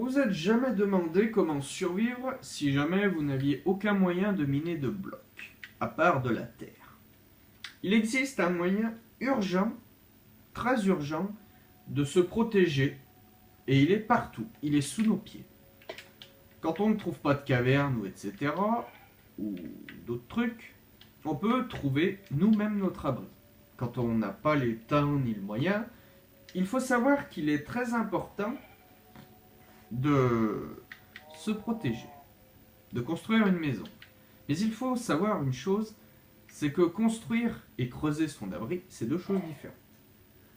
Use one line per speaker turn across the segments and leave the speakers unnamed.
Vous êtes jamais demandé comment survivre si jamais vous n'aviez aucun moyen de miner de blocs, à part de la terre. Il existe un moyen urgent, très urgent, de se protéger, et il est partout, il est sous nos pieds. Quand on ne trouve pas de caverne ou etc., ou d'autres trucs, on peut trouver nous-mêmes notre abri. Quand on n'a pas les temps ni le moyen, il faut savoir qu'il est très important de se protéger, de construire une maison. Mais il faut savoir une chose, c'est que construire et creuser son abri, c'est deux choses différentes.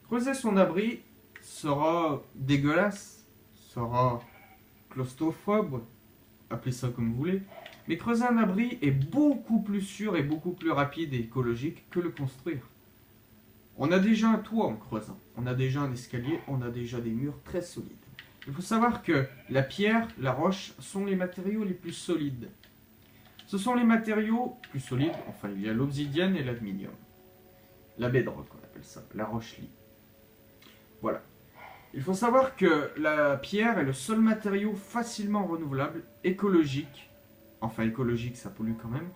Creuser son abri sera dégueulasse, sera claustrophobe, appelez ça comme vous voulez, mais creuser un abri est beaucoup plus sûr et beaucoup plus rapide et écologique que le construire. On a déjà un toit en creusant, on a déjà un escalier, on a déjà des murs très solides. Il faut savoir que la pierre, la roche sont les matériaux les plus solides. Ce sont les matériaux plus solides, enfin il y a l'obsidienne et l'aluminium. La bedrock on appelle ça, la roche-lit. Voilà. Il faut savoir que la pierre est le seul matériau facilement renouvelable, écologique, enfin écologique ça pollue quand même,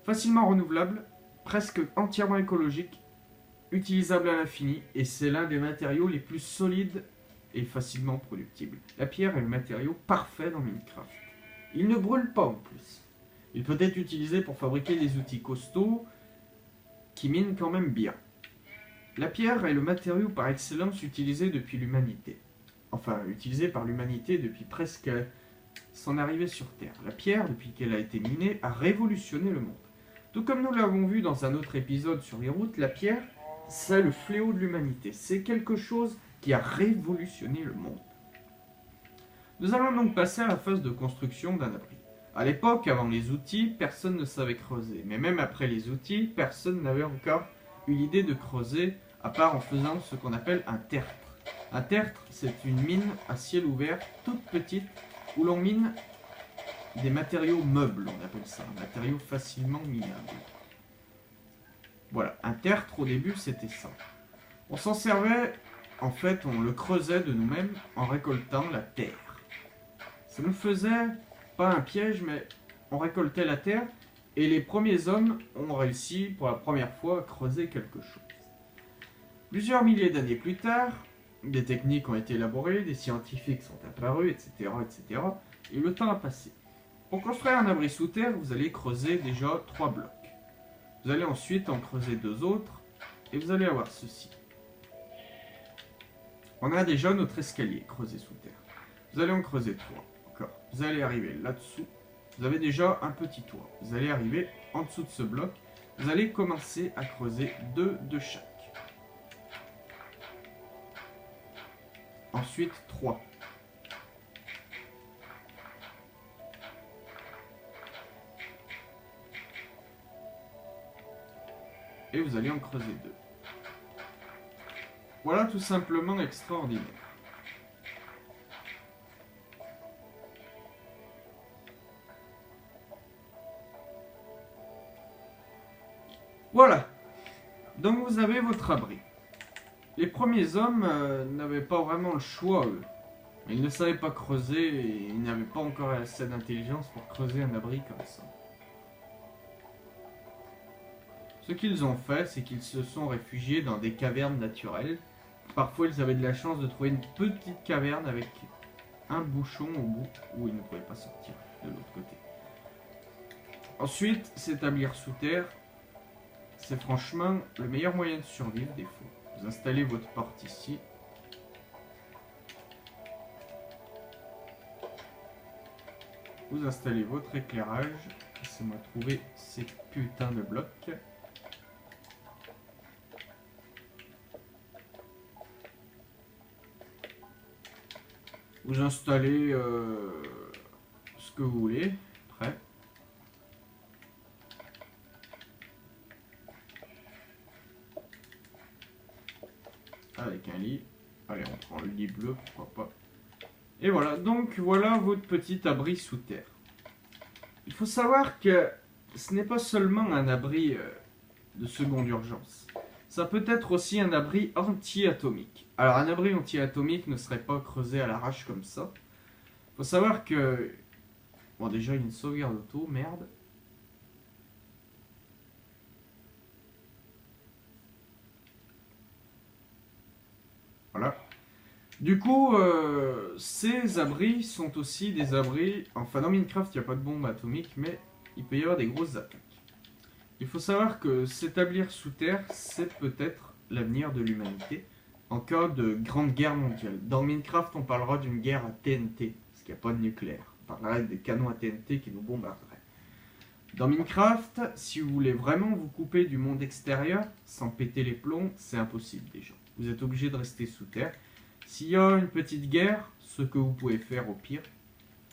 facilement renouvelable, presque entièrement écologique, utilisable à l'infini, et c'est l'un des matériaux les plus solides et facilement productible. La pierre est le matériau parfait dans Minecraft. Il ne brûle pas en plus. Il peut être utilisé pour fabriquer des outils costauds qui minent quand même bien. La pierre est le matériau par excellence utilisé depuis l'humanité. Enfin, utilisé par l'humanité depuis presque son arrivée sur Terre. La pierre, depuis qu'elle a été minée, a révolutionné le monde. Tout comme nous l'avons vu dans un autre épisode sur les routes, la pierre, c'est le fléau de l'humanité. C'est quelque chose qui a révolutionné le monde. Nous allons donc passer à la phase de construction d'un abri. À l'époque, avant les outils, personne ne savait creuser. Mais même après les outils, personne n'avait encore eu l'idée de creuser, à part en faisant ce qu'on appelle un tertre. Un tertre, c'est une mine à ciel ouvert, toute petite, où l'on mine des matériaux meubles, on appelle ça, un matériau facilement minable. Voilà, un tertre au début c'était ça. On s'en servait, en fait on le creusait de nous-mêmes en récoltant la terre. Ça nous faisait pas un piège, mais on récoltait la terre et les premiers hommes ont réussi pour la première fois à creuser quelque chose. Plusieurs milliers d'années plus tard, des techniques ont été élaborées, des scientifiques sont apparus, etc., etc. Et le temps a passé. Pour construire un abri sous terre, vous allez creuser déjà 3 blocs. Vous allez ensuite en creuser 2 autres, et vous allez avoir ceci. On a déjà notre escalier creusé sous terre. Vous allez en creuser 3 encore. Vous allez arriver là-dessous. Vous avez déjà un petit toit. Vous allez arriver en dessous de ce bloc. Vous allez commencer à creuser 2 de chaque. Ensuite 3. Et vous allez en creuser 2. Voilà tout simplement extraordinaire. Voilà. Donc vous avez votre abri. Les premiers hommes n'avaient pas vraiment le choix, eux. Ils ne savaient pas creuser et ils n'avaient pas encore assez d'intelligence pour creuser un abri comme ça. Ce qu'ils ont fait, c'est qu'ils se sont réfugiés dans des cavernes naturelles. Parfois, ils avaient de la chance de trouver une petite caverne avec un bouchon au bout où ils ne pouvaient pas sortir de l'autre côté. Ensuite, s'établir sous terre, c'est franchement le meilleur moyen de survivre des fois. Vous installez votre porte ici. Vous installez votre éclairage. Laissez-moi trouver ces putains de blocs. Vous installez ce que vous voulez. Prêt. Avec un lit. Allez, on prend le lit bleu, pourquoi pas. Et voilà, donc voilà votre petit abri sous terre. Il faut savoir que ce n'est pas seulement un abri de seconde urgence. Ça peut être aussi un abri anti-atomique. Alors un abri anti-atomique ne serait pas creusé à l'arrache comme ça. Faut savoir que... Bon, déjà, il y a une sauvegarde auto, merde. Voilà. Du coup, ces abris sont aussi des abris... Enfin, dans Minecraft, il n'y a pas de bombe atomique, mais il peut y avoir des grosses attaques. Il faut savoir que s'établir sous terre, c'est peut-être l'avenir de l'humanité en cas de grande guerre mondiale. Dans Minecraft, on parlera d'une guerre à TNT, parce qu'il n'y a pas de nucléaire. On parlera des canons à TNT qui nous bombarderaient. Dans Minecraft, si vous voulez vraiment vous couper du monde extérieur, sans péter les plombs, c'est impossible déjà. Vous êtes obligé de rester sous terre. S'il y a une petite guerre, ce que vous pouvez faire au pire,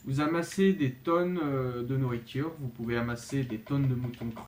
vous amassez des tonnes de nourriture, vous pouvez amasser des tonnes de moutons crus.